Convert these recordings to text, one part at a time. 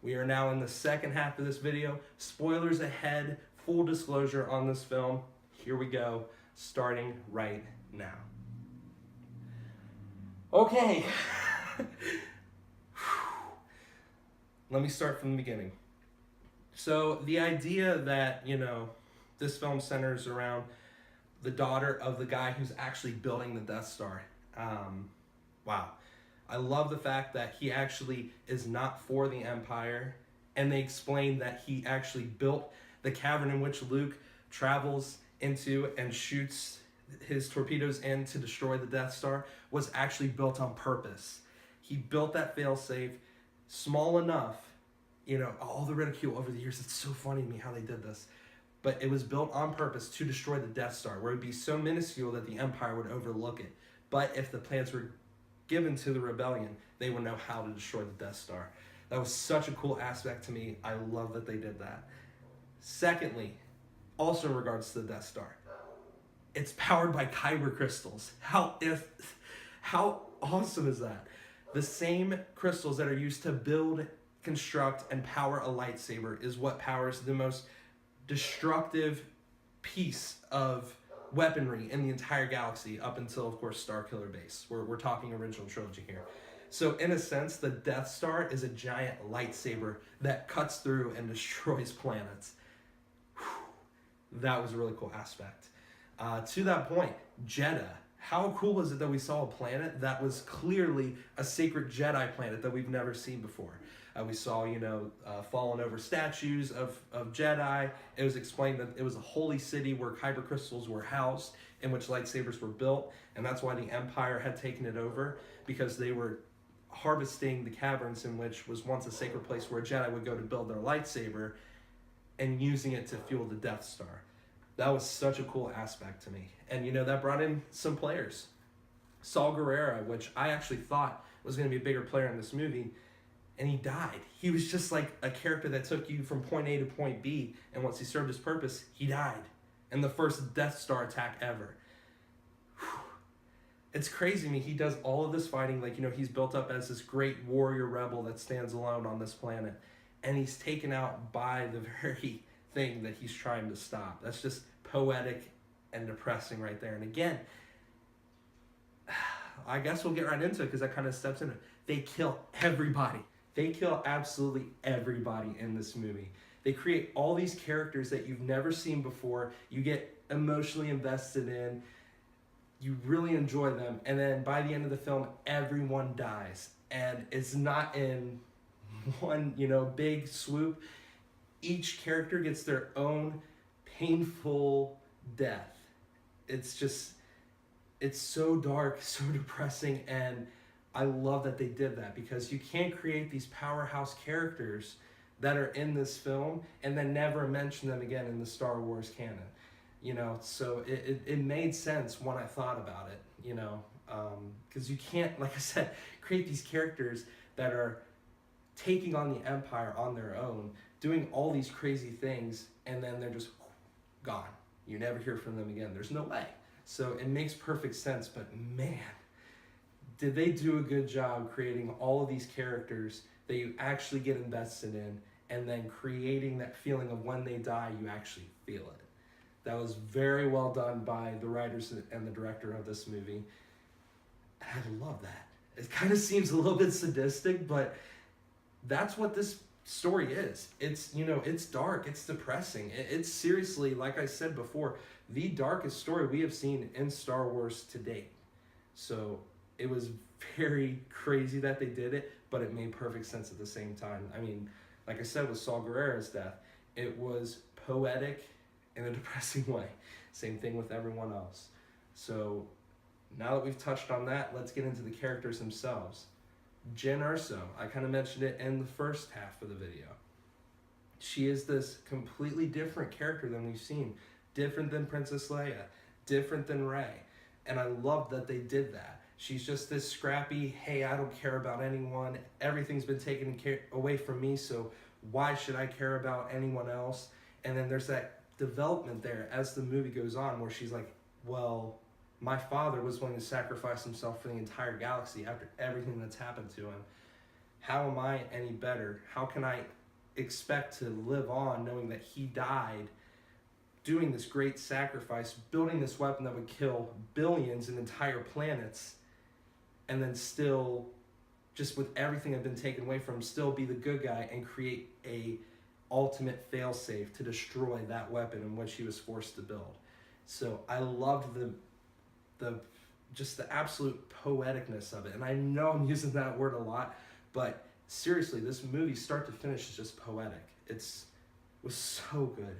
We are now in the second half of this video. Spoilers ahead, full disclosure on this film. Here we go, starting right now. Okay. Let me start from the beginning. So the idea that, this film centers around the daughter of the guy who's actually building the Death Star. Wow. I love the fact that he actually is not for the Empire, and they explain that he actually built the cavern in which Luke travels into and shoots his torpedoes in to destroy the Death Star was actually built on purpose. He built that failsafe small enough, all the ridicule over the years, it's so funny to me how they did this, but it was built on purpose to destroy the Death Star, where it would be so minuscule that the Empire would overlook it. But if the plans were given to the rebellion, they would know how to destroy the Death Star. That was such a cool aspect to me. I love that they did that. Secondly, also in regards to the Death Star, it's powered by kyber crystals. How awesome is that? The same crystals that are used to build, construct, and power a lightsaber is what powers the most destructive piece of weaponry in the entire galaxy up until, of course, Starkiller Base. We're talking original trilogy here. So in a sense, the Death Star is a giant lightsaber that cuts through and destroys planets. Whew. That was a really cool aspect. To that point, Jedha. How cool was it that we saw a planet that was clearly a sacred Jedi planet that we've never seen before? We saw, fallen over statues of Jedi. It was explained that it was a holy city where kyber crystals were housed, in which lightsabers were built, and that's why the Empire had taken it over, because they were harvesting the caverns in which was once a sacred place where a Jedi would go to build their lightsaber, and using it to fuel the Death Star. That was such a cool aspect to me. And, that brought in some players. Saul Guerrero, which I actually thought was going to be a bigger player in this movie, and he died. He was just like a character that took you from point A to point B, and once he served his purpose, he died in the first Death Star attack ever. Whew. It's crazy to me. He does all of this fighting, he's built up as this great warrior rebel that stands alone on this planet, and he's taken out by the very thing that he's trying to stop. That's just poetic and depressing right there. And again, I guess we'll get right into it because that kind of steps into it. They kill everybody. They kill absolutely everybody in this movie. They create all these characters that you've never seen before. You get emotionally invested in. You really enjoy them. And then by the end of the film, everyone dies. And it's not in one, big swoop. Each character gets their own painful death. It's so dark, so depressing, and I love that they did that, because you can't create these powerhouse characters that are in this film and then never mention them again in the Star Wars canon. So it made sense when I thought about it, because you can't, like I said, create these characters that are taking on the Empire on their own, doing all these crazy things, and then they're just gone. You never hear from them again. There's no way. So it makes perfect sense, but man, did they do a good job creating all of these characters that you actually get invested in, and then creating that feeling of when they die, you actually feel it. That was very well done by the writers and the director of this movie. And I love that. It kind of seems a little bit sadistic, but that's what this story is. It's, it's dark, it's depressing. It's seriously, like I said before, the darkest story we have seen in Star Wars to date. So it was very crazy that they did it, but it made perfect sense at the same time. I mean, like I said, with Saul Guerrero's death, it was poetic in a depressing way. Same thing with everyone else. So now that we've touched on that, let's get into the characters themselves. Jyn Erso, I kind of mentioned it in the first half of the video. She is this completely different character than we've seen. Different than Princess Leia. Different than Rey. And I love that they did that. She's just this scrappy, hey, I don't care about anyone. Everything's been taken away from me, so why should I care about anyone else? And then there's that development there as the movie goes on where she's like, well, my father was willing to sacrifice himself for the entire galaxy after everything that's happened to him. how am I any better? How can I expect to live on knowing that he died doing this great sacrifice, building this weapon that would kill billions and entire planets, and then still, just with everything that had been taken away from him, still be the good guy and create a ultimate failsafe to destroy that weapon in which he was forced to build. So I loved the just the absolute poeticness of it. And I know I'm using that word a lot, but seriously, this movie start to finish is just poetic. Was so good.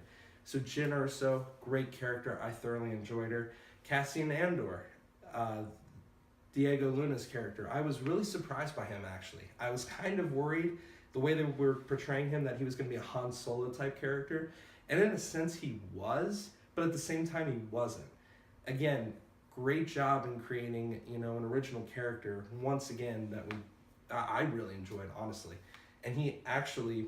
So Jyn Erso, great character. I thoroughly enjoyed her. Cassian Andor, Diego Luna's character. I was really surprised by him, actually. I was kind of worried the way they were portraying him that he was going to be a Han Solo type character. And in a sense, he was, but at the same time, he wasn't. Again, great job in creating, an original character, once again, that I really enjoyed, honestly. And he actually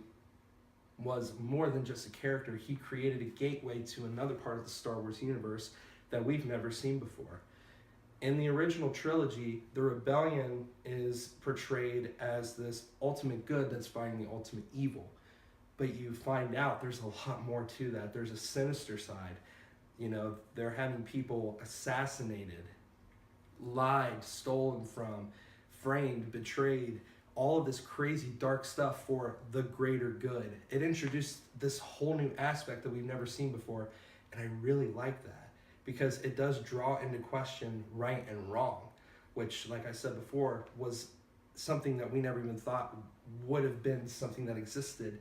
was more than just a character. He created a gateway to another part of the Star Wars universe that we've never seen before. In the original trilogy, the rebellion is portrayed as this ultimate good that's fighting the ultimate evil. But you find out there's a lot more to that. There's a sinister side. They're having people assassinated, lied, stolen from, framed, betrayed, all of this crazy dark stuff for the greater good. It introduced this whole new aspect that we've never seen before, and I really like that because it does draw into question right and wrong, which, like I said before, was something that we never even thought would have been something that existed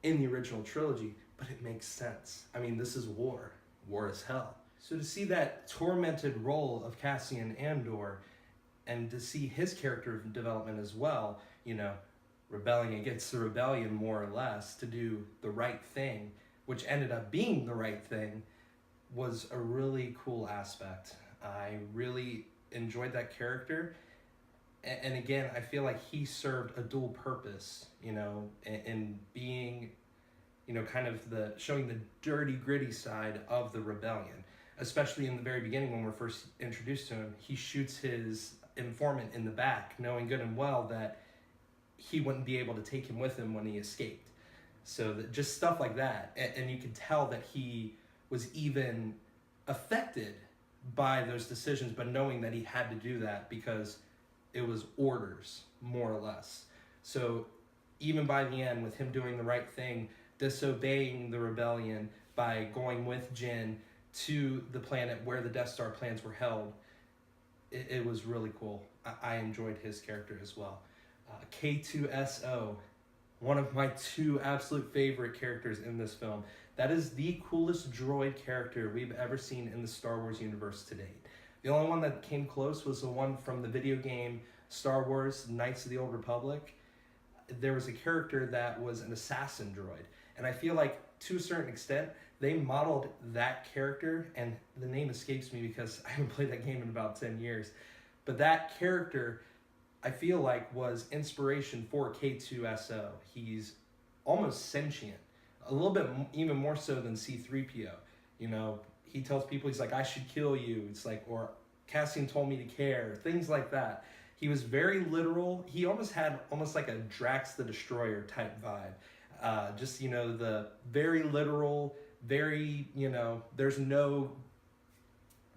in the original trilogy, but it makes sense. I mean, this is war. War is hell. So to see that tormented role of Cassian Andor and to see his character development as well, rebelling against the rebellion more or less to do the right thing, which ended up being the right thing, was a really cool aspect. I really enjoyed that character. And again, I feel like he served a dual purpose, in being, kind of showing the dirty, gritty side of the rebellion. Especially in the very beginning when we're first introduced to him, he shoots his informant in the back, knowing good and well that he wouldn't be able to take him with him when he escaped. So just stuff like that. And you could tell that he was even affected by those decisions, but knowing that he had to do that because it was orders, more or less. So even by the end, with him doing the right thing, disobeying the rebellion by going with Jyn to the planet where the Death Star plans were held, it was really cool. I enjoyed his character as well. K2SO, one of my two absolute favorite characters in this film. That is the coolest droid character we've ever seen in the Star Wars universe to date. The only one that came close was the one from the video game Star Wars Knights of the Old Republic. There was a character that was an assassin droid. And I feel like, to a certain extent, they modeled that character, and the name escapes me because I haven't played that game in about 10 years. But that character, I feel like, was inspiration for K2SO. He's almost sentient, a little bit even more so than C-3PO. He tells people, he's like, I should kill you. It's like, or Cassian told me to care, things like that. He was very literal. He almost had like a Drax the Destroyer type vibe. The very literal, very, there's no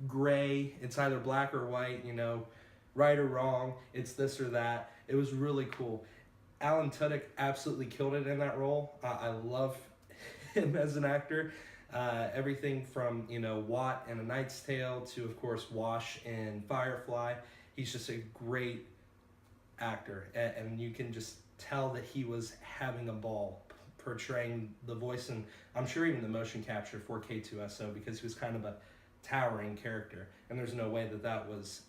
gray. It's either black or white, right or wrong. It's this or that. It was really cool. Alan Tudyk absolutely killed it in that role. I love him as an actor. Everything from, Watt in A Knight's Tale to, of course, Wash in Firefly. He's just a great actor. And you can just tell that he was having a ball portraying the voice, and I'm sure even the motion capture for K2SO, because he was kind of a towering character, and there's no way that was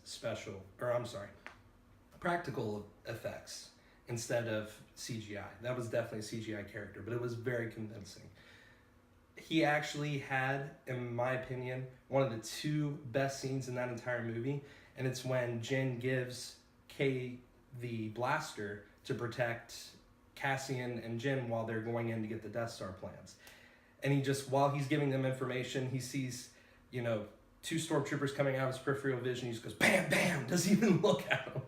practical effects instead of CGI. That was definitely a CGI character, but it was very convincing. He actually had, in my opinion, one of the two best scenes in that entire movie, and it's when Jyn gives Kay the blaster to protect Cassian and Jyn while they're going in to get the Death Star plans. And he just, while he's giving them information, he sees, two stormtroopers coming out of his peripheral vision. He just goes, bam, bam, doesn't even look at them.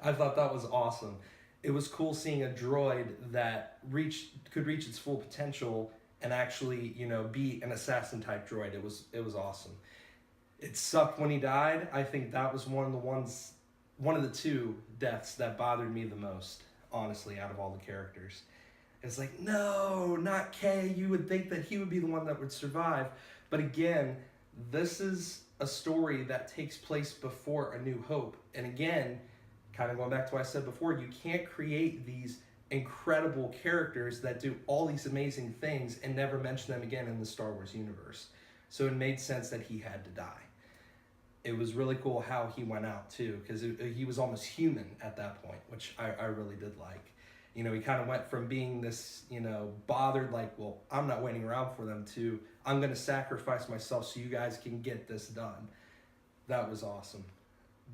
I thought that was awesome. it was cool seeing a droid that could reach its full potential and actually, you know, be an assassin type droid. It was awesome. It sucked when he died. I think that was one of the two deaths that bothered me the most, honestly, out of all the characters. It's like, no, not Kay. You would think that he would be the one that would survive. But again, this is a story that takes place before A New Hope. And again, kind of going back to what I said before, you can't create these incredible characters that do all these amazing things and never mention them again in the Star Wars universe. So it made sense that he had to die. It was really cool how he went out too, because he was almost human at that point, which I really did like. You know, he kind of went from being this, you know, bothered, like, well, I'm not waiting around for them, to I'm going to sacrifice myself so you guys can get this done. That was awesome.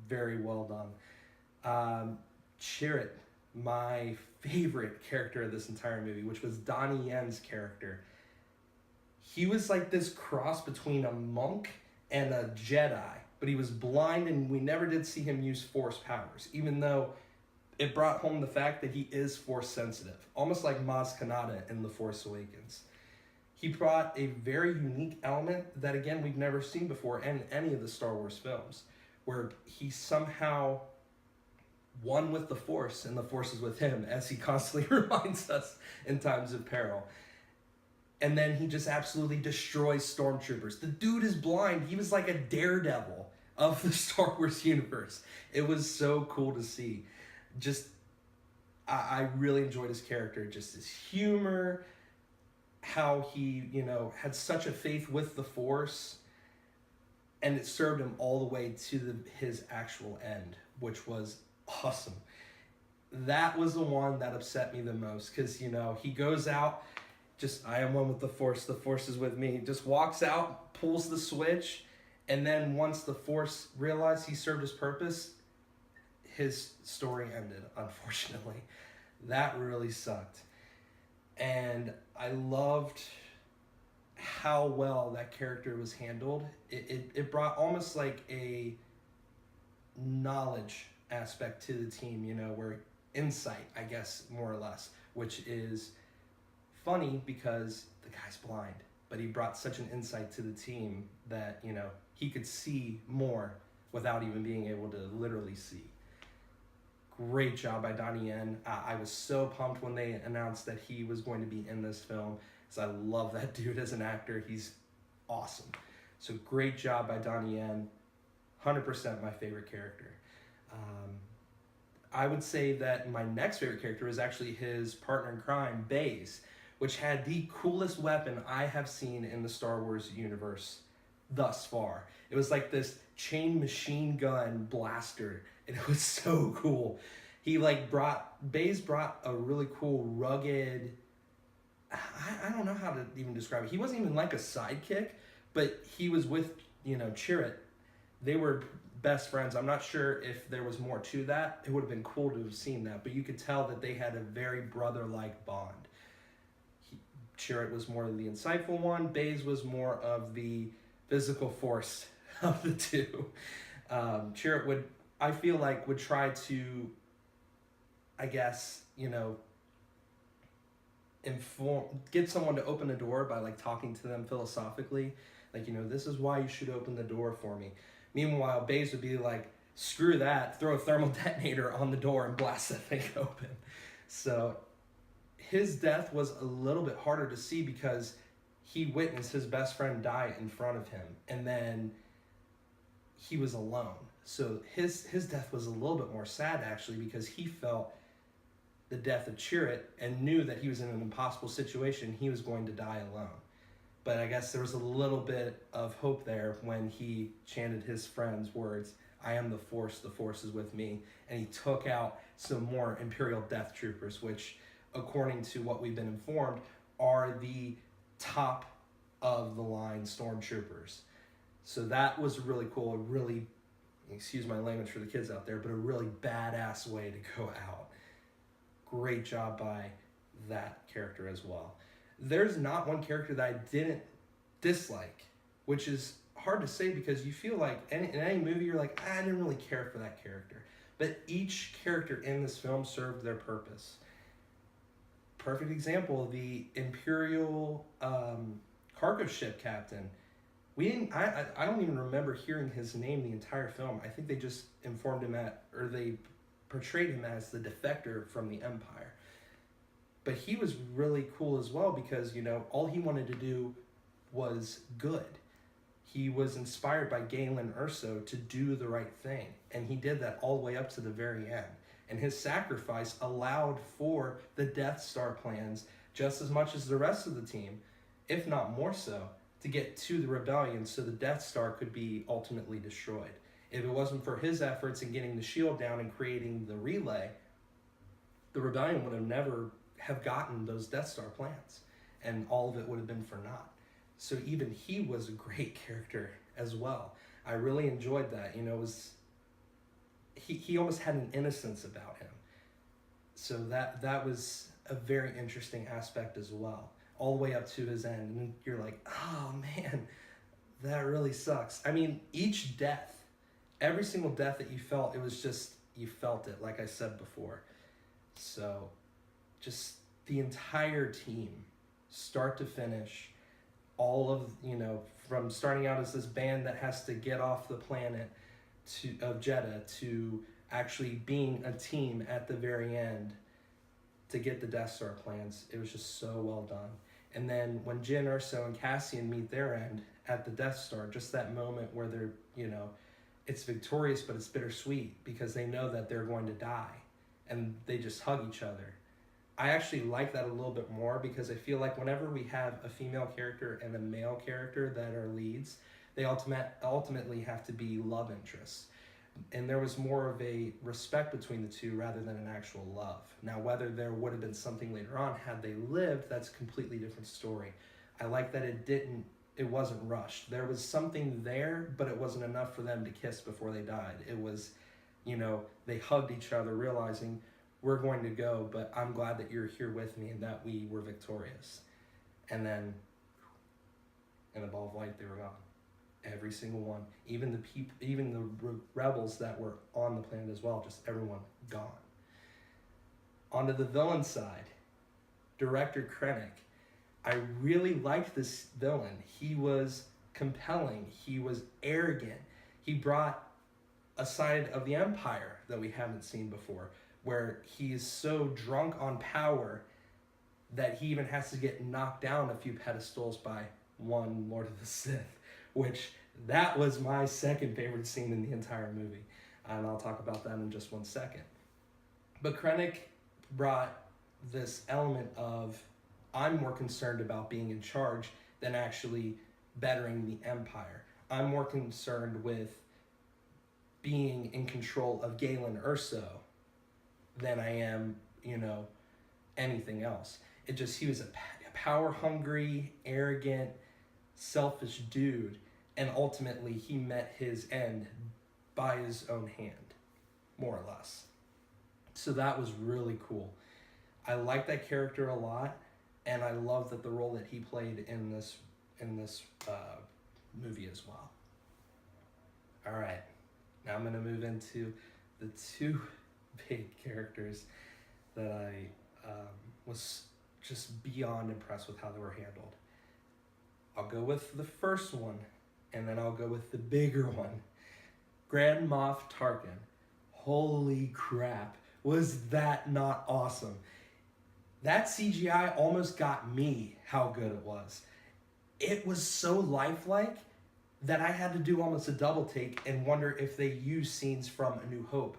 Very well done. Chirrut, my favorite character of this entire movie, which was Donnie Yen's character. He was like this cross between a monk and a Jedi, but he was blind and we never did see him use Force powers, even though it brought home the fact that he is Force sensitive, almost like Maz Kanata in The Force Awakens. He brought a very unique element that, again, we've never seen before in any of the Star Wars films, where he somehow one with the Force and the Force is with him, as he constantly reminds us in times of peril. And then he just absolutely destroys stormtroopers. The dude is blind. He was like a daredevil of the Star Wars universe. It was so cool to see. Just, I really enjoyed his character. Just his humor, how he, you know, had such a faith with the Force, and it served him all the way to his actual end, which was awesome. That was the one that upset me the most, because, you know, he goes out, just, I am one with the Force is with me, just walks out, pulls the switch, and then once the Force realized he served his purpose, his story ended, unfortunately. That really sucked. And I loved how well that character was handled. It brought almost like a knowledge aspect to the team, you know, where insight, I guess, more or less, which is funny because the guy's blind, but he brought such an insight to the team that, you know, he could see more without even being able to literally see. Great job by Donnie Yen. I was so pumped when they announced that he was going to be in this film, because I love that dude as an actor. He's awesome. So great job by Donnie Yen. 100% my favorite character. I would say that my next favorite character is actually his partner in crime, Baze, which had the coolest weapon I have seen in the Star Wars universe thus far. It was like this chain machine gun blaster, and it was so cool. He Baze brought a really cool rugged, I don't know how to even describe it. He wasn't even like a sidekick, but he was with, you know, Chirrut. They were best friends. I'm not sure if there was more to that. It would have been cool to have seen that, but you could tell that they had a very brother-like bond. Chirrut was more of the insightful one. Baze was more of the physical force of the two. Chirrut I feel like would try to, I guess, you know, get someone to open a door by like talking to them philosophically. Like, you know, this is why you should open the door for me. Meanwhile, Baze would be like, screw that, throw a thermal detonator on the door and blast that thing open. So his death was a little bit harder to see because he witnessed his best friend die in front of him, and then he was alone. So his death was a little bit more sad, actually, because he felt the death of Chirrut and knew that he was in an impossible situation. He was going to die alone. But I guess there was a little bit of hope there when he chanted his friend's words, I am the Force is with me. And he took out some more Imperial Death Troopers, which, according to what we've been informed, are the top of the line stormtroopers. So that was really cool, a really, excuse my language for the kids out there, but a really badass way to go out. Great job by that character as well. There's not one character that I didn't dislike, which is hard to say because you feel like in any movie you're like, I didn't really care for that character. But each character in this film served their purpose. Perfect example, the Imperial cargo ship captain. We didn't. I don't even remember hearing his name the entire film. I think they just informed him or they portrayed him as the defector from the Empire. But he was really cool as well because, all he wanted to do was good. He was inspired by Galen Erso to do the right thing. And he did that all the way up to the very end. And his sacrifice allowed for the Death Star plans just as much as the rest of the team, if not more so, to get to the rebellion so the Death Star could be ultimately destroyed. If it wasn't for his efforts in getting the shield down and creating the relay, the rebellion would have never have gotten those Death Star plans, and all of it would have been for naught. So even he was a great character as well. I really enjoyed that. He almost had an innocence about him. So that was a very interesting aspect as well, all the way up to his end. And you're like, oh man, that really sucks. I mean, each death, every single death that you felt, it was just, you felt it, like I said before. So just the entire team, start to finish, all of, from starting out as this band that has to get off the planet of Jedha to actually being a team at the very end to get the Death Star plans. It was just so well done. And then when Jyn Erso and Cassian meet their end at the Death Star, just that moment where they're, it's victorious, but it's bittersweet because they know that they're going to die and they just hug each other. I actually like that a little bit more because I feel like whenever we have a female character and a male character that are leads, they ultimately have to be love interests. And there was more of a respect between the two rather than an actual love. Now, whether there would have been something later on had they lived, that's a completely different story. I like that it wasn't rushed. There was something there, but it wasn't enough for them to kiss before they died. It was, they hugged each other realizing, we're going to go, but I'm glad that you're here with me and that we were victorious. And then, in a ball of light, they were gone. Every single one, even the rebels that were on the planet as well, just everyone gone. Onto the villain side, Director Krennic. I really liked this villain. He was compelling. He was arrogant. He brought a side of the Empire that we haven't seen before, where he is so drunk on power that he even has to get knocked down a few pedestals by one Lord of the Sith, which that was my second favorite scene in the entire movie. And I'll talk about that in just 1 second. But Krennic brought this element of, I'm more concerned about being in charge than actually bettering the Empire. I'm more concerned with being in control of Galen Erso than I am, anything else. He was a power-hungry, arrogant, selfish dude, and ultimately he met his end by his own hand, more or less. So that was really cool. I like that character a lot, and I love that the role that he played in this movie as well. All right, now I'm going to move into the two big characters that I was just beyond impressed with how they were handled. I'll go with the first one, and then I'll go with the bigger one. Grand Moff Tarkin. Holy crap, was that not awesome? That CGI almost got me how good it was. It was so lifelike that I had to do almost a double take and wonder if they used scenes from A New Hope.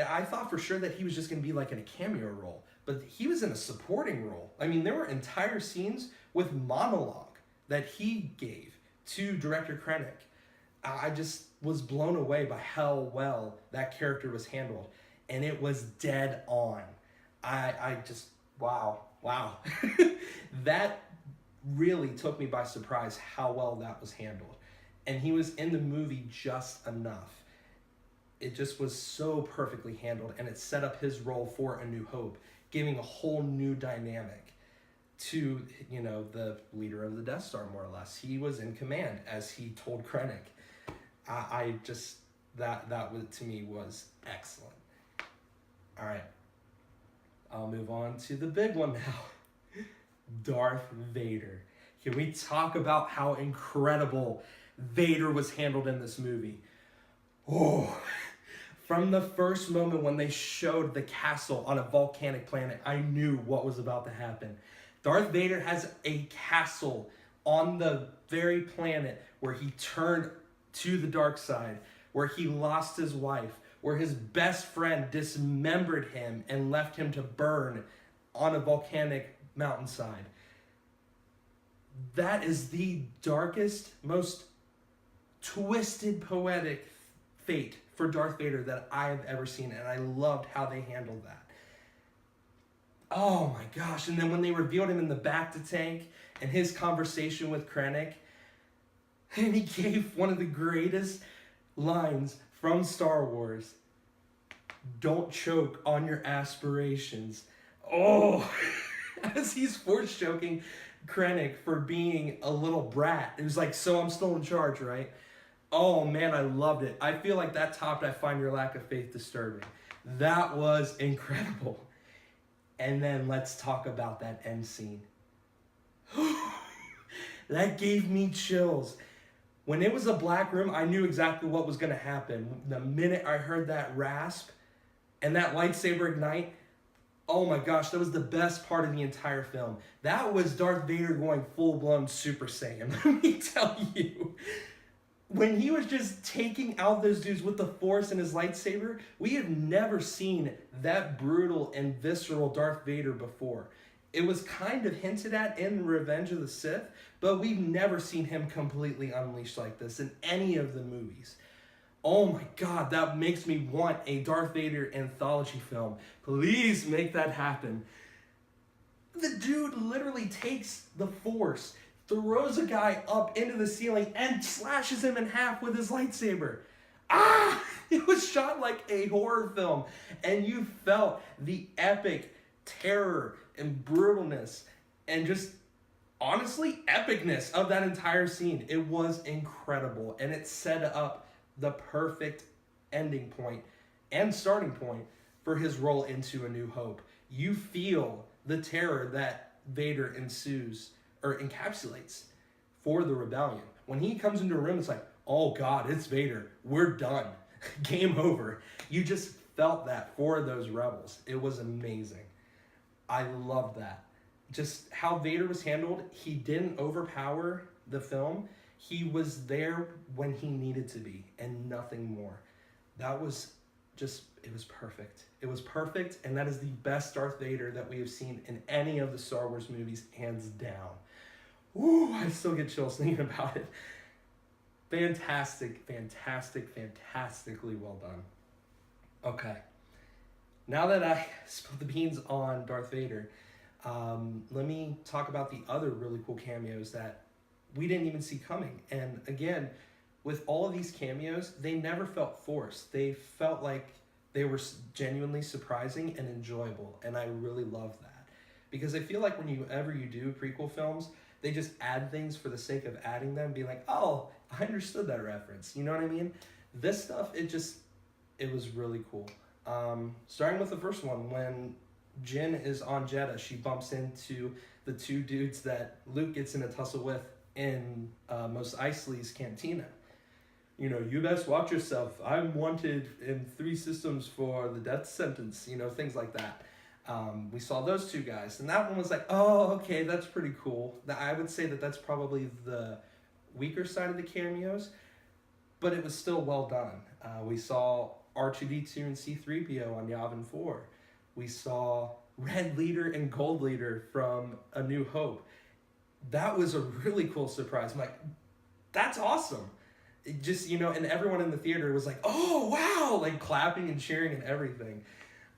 I thought for sure that he was just going to be like in a cameo role, but he was in a supporting role. I mean, there were entire scenes with monologue that he gave to Director Krennic. I just was blown away by how well that character was handled, and it was dead on. I just, wow. That really took me by surprise how well that was handled. And he was in the movie just enough. It just was so perfectly handled, and it set up his role for A New Hope, giving a whole new dynamic to, the leader of the Death Star, more or less. He was in command, as he told Krennic. I just that was, to me, was excellent. All right, I'll move on to the big one now. Darth Vader. Can we talk about how incredible Vader was handled in this movie? Oh, from the first moment when they showed the castle on a volcanic planet, I knew what was about to happen. Darth Vader has a castle on the very planet where he turned to the dark side, where he lost his wife, where his best friend dismembered him and left him to burn on a volcanic mountainside. That is the darkest, most twisted, poetic fate for Darth Vader that I have ever seen, and I loved how they handled that. Oh my gosh, and then when they revealed him in the bacta tank and his conversation with Krennic, and he gave one of the greatest lines from Star Wars, "Don't choke on your aspirations." Oh, as he's force choking Krennic for being a little brat. It was like, so I'm still in charge, right? Oh man, I loved it. I feel like that topped "I Find Your Lack of Faith Disturbing." That was incredible. And then let's talk about that end scene. That gave me chills. When it was a black room, I knew exactly what was going to happen. The minute I heard that rasp and that lightsaber ignite, oh my gosh, that was the best part of the entire film. That was Darth Vader going full-blown Super Saiyan, let me tell you. When he was just taking out those dudes with the Force and his lightsaber, we have never seen that brutal and visceral Darth Vader before. It was kind of hinted at in Revenge of the Sith, but we've never seen him completely unleashed like this in any of the movies. Oh my God, that makes me want a Darth Vader anthology film. Please make that happen. The dude literally takes the Force, throws a guy up into the ceiling, and slashes him in half with his lightsaber. Ah! It was shot like a horror film, and you felt the epic terror and brutalness and just honestly epicness of that entire scene. It was incredible, and it set up the perfect ending point and starting point for his role into A New Hope. You feel the terror that Vader encapsulates for the rebellion. When he comes into a room, it's like, oh God, it's Vader. We're done. Game over. You just felt that for those rebels. It was amazing. I love that. Just how Vader was handled. He didn't overpower the film. He was there when he needed to be and nothing more. That was just, it was perfect. It was perfect, and that is the best Darth Vader that we have seen in any of the Star Wars movies, hands down. Ooh, I still get chills thinking about it. Fantastic, fantastic, fantastically well done. Okay. Now that I spilled the beans on Darth Vader, let me talk about the other really cool cameos that we didn't even see coming. And again, with all of these cameos, they never felt forced. They felt like they were genuinely surprising and enjoyable. And I really love that. Because I feel like whenever you do prequel films, they just add things for the sake of adding them, be like, oh, I understood that reference. You know what I mean? This stuff, it was really cool. Starting with the first one, when Jyn is on Jedha, she bumps into the two dudes that Luke gets in a tussle with in Mos Eisley's cantina. You know, you best watch yourself. I'm wanted in 3 systems for the death sentence, you know, things like that. We saw those two guys, and that one was like, oh, okay, that's pretty cool. I would say that that's probably the weaker side of the cameos, but it was still well done. We saw R2-D2 and C-3PO on Yavin 4. We saw Red Leader and Gold Leader from A New Hope. That was a really cool surprise. I'm like, that's awesome. It just, you know, and everyone in the theater was like, oh, wow, like clapping and cheering and everything.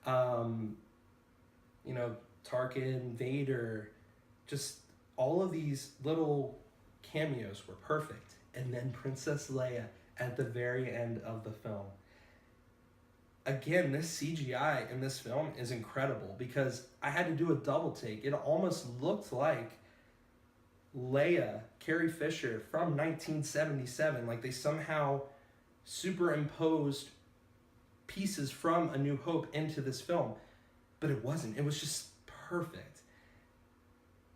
You know, Tarkin, Vader, just all of these little cameos were perfect. And then Princess Leia at the very end of the film. Again, this CGI in this film is incredible because I had to do a double take. It almost looked like Leia, Carrie Fisher from 1977. Like they somehow superimposed pieces from A New Hope into this film, but it wasn't. It was just perfect.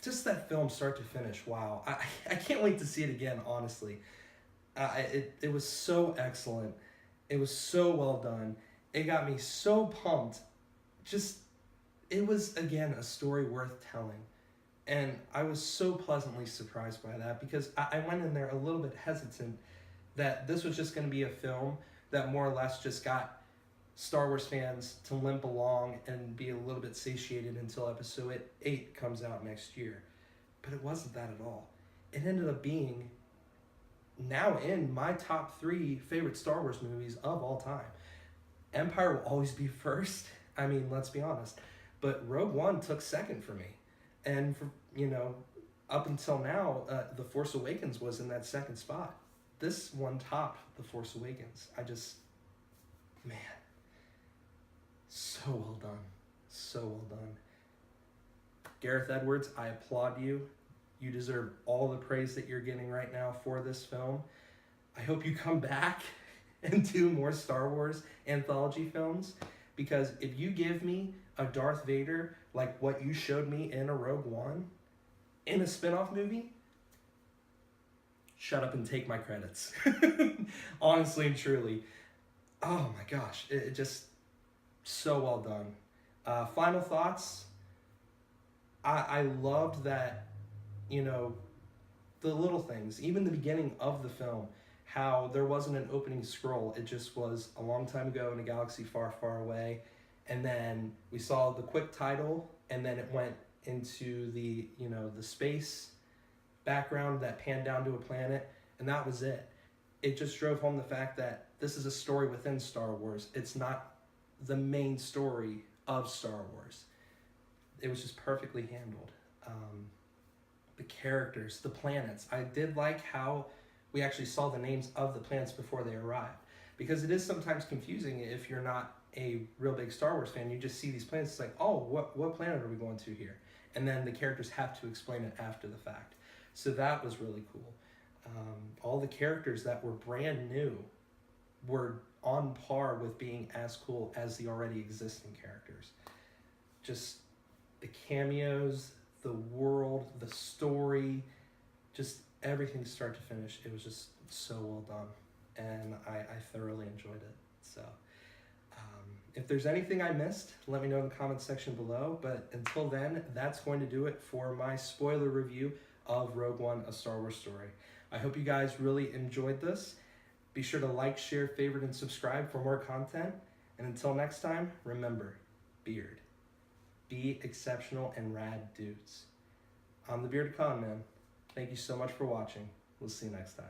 Just that film start to finish, wow. I can't wait to see it again, honestly. It was so excellent. It was so well done. It got me so pumped. Just, it was, again, a story worth telling. And I was so pleasantly surprised by that, because I went in there a little bit hesitant that this was just going to be a film that more or less just got Star Wars fans to limp along and be a little bit satiated until episode 8 comes out next year. But it wasn't that at all. It ended up being now in my top 3 favorite Star Wars movies of all time. Empire will always be first. I mean, let's be honest. But Rogue One took second for me. And, for, up until now, The Force Awakens was in that second spot. This one topped The Force Awakens. Man, so well done. So well done. Gareth Edwards, I applaud you. You deserve all the praise that you're getting right now for this film. I hope you come back and do more Star Wars anthology films, because if you give me a Darth Vader like what you showed me in a Rogue One in a spin-off movie, shut up and take my credits. Honestly and truly. Oh my gosh, it just so well done. Final thoughts. I loved that, the little things, even the beginning of the film, how there wasn't an opening scroll. It just was a long time ago in a galaxy far, far away. And then we saw the quick title, and then it went into the, the space background that panned down to a planet, and that was it. It just drove home the fact that this is a story within Star Wars. It's not the main story of Star Wars. It was just perfectly handled. The characters, the planets. I did like how we actually saw the names of the planets before they arrived, because it is sometimes confusing if you're not a real big Star Wars fan. You just see these planets, it's like, oh, what planet are we going to here? And then the characters have to explain it after the fact. So that was really cool. All the characters that were brand new were on par with being as cool as the already existing characters. Just the cameos, the world, the story, just everything start to finish. It was just so well done, and I thoroughly enjoyed it. So if there's anything I missed, let me know in the comments section below. But until then, that's going to do it for my spoiler review of Rogue One, A Star Wars Story. I hope you guys really enjoyed this. Be sure to like, share, favorite, and subscribe for more content. And until next time, remember, Beard. Be exceptional and rad dudes. I'm the Bearded Con Man. Thank you so much for watching. We'll see you next time.